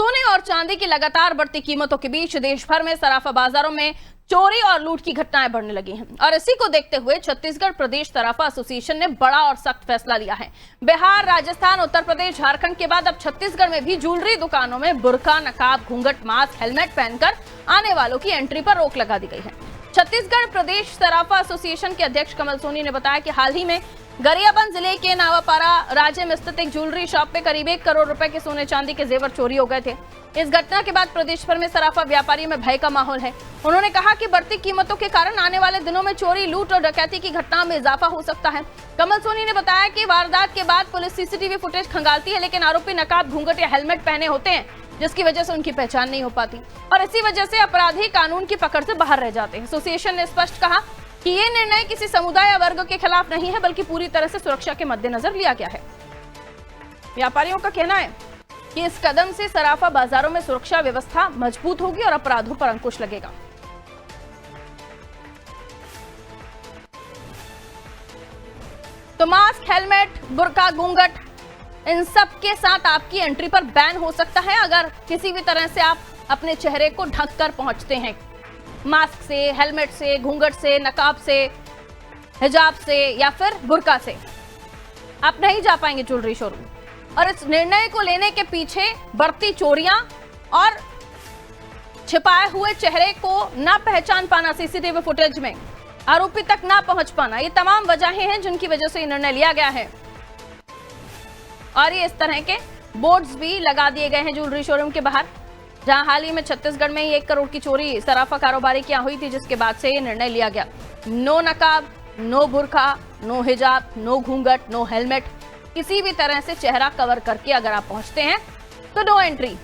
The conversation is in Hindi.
सोने और चांदी की लगातार बढ़ती कीमतों के बीच देश भर में सराफा बाजारों में चोरी और लूट की घटनाएं बढ़ने लगी हैं और इसी को देखते हुए छत्तीसगढ़ प्रदेश सराफा एसोसिएशन ने बड़ा और सख्त फैसला लिया है। बिहार, राजस्थान, उत्तर प्रदेश, झारखंड के बाद अब छत्तीसगढ़ में भी ज्वेलरी दुकानों में बुर्का, नकाब, घूंघट, मास्क, हेलमेट पहनकर आने वालों की एंट्री पर रोक लगा दी गई है। छत्तीसगढ़ प्रदेश सराफा एसोसिएशन के अध्यक्ष कमल सोनी ने बताया कि हाल ही में गरियाबंद जिले के नावापारा राज्य में स्थित एक ज्वेलरी शॉप पे करीब 1 करोड़ रुपए के सोने चांदी के जेवर चोरी हो गए थे। इस घटना के बाद प्रदेश भर में सराफा व्यापारियों में भय का माहौल है। उन्होंने कहा कि बढ़ती कीमतों के कारण आने वाले दिनों में चोरी, लूट और डकैती की घटनाओं में इजाफा हो सकता है। कमल सोनी ने बताया कि वारदात के बाद पुलिस सीसीटीवी फुटेज खंगालती है, लेकिन आरोपी नकाब, घूंघट या हेलमेट पहने होते हैं, जिसकी वजह से उनकी पहचान नहीं हो पाती और इसी वजह से अपराधी कानून की पकड़ से बाहर रह जाते हैं। एसोसिएशन ने स्पष्ट कहा कि ये निर्णय किसी समुदाय या वर्ग के खिलाफ नहीं है, बल्कि पूरी तरह से सुरक्षा के मद्देनजर लिया गया है। व्यापारियों का कहना है कि इस कदम से सराफा बाजारों में सुरक्षा व्यवस्था मजबूत होगी और अपराधों पर अंकुश लगेगा। तो मास्क, हेलमेट, बुर्का, घूंघट, इन सब के साथ आपकी एंट्री पर बैन हो सकता है अगर किसी भी तरह से आप अपने चेहरे को ढक कर पहुंचते हैं। मास्क से, हेलमेट से, घूंघट से, नकाब से, हिजाब से या फिर बुर्का से आप नहीं जा पाएंगे ज्वेलरी शोरूम। और इस निर्णय को लेने के पीछे बढ़ती चोरियां और छिपाए हुए चेहरे को ना पहचान पाना, सीसीटीवी फुटेज में आरोपी तक ना पहुंच पाना, ये तमाम वजहें हैं जिनकी वजह से ये निर्णय लिया गया है। और ये इस तरह के बोर्ड्स भी लगा दिए गए हैं ज्वेलरी शोरूम के बाहर, जहां हाल ही में छत्तीसगढ़ में 1 करोड़ की चोरी सराफा कारोबारी की हुई थी, जिसके बाद से ये निर्णय लिया गया। नो नकाब, नो बुर्का, नो हिजाब, नो घूंघट, नो हेलमेट, किसी भी तरह से चेहरा कवर करके अगर आप पहुंचते हैं तो नो एंट्री।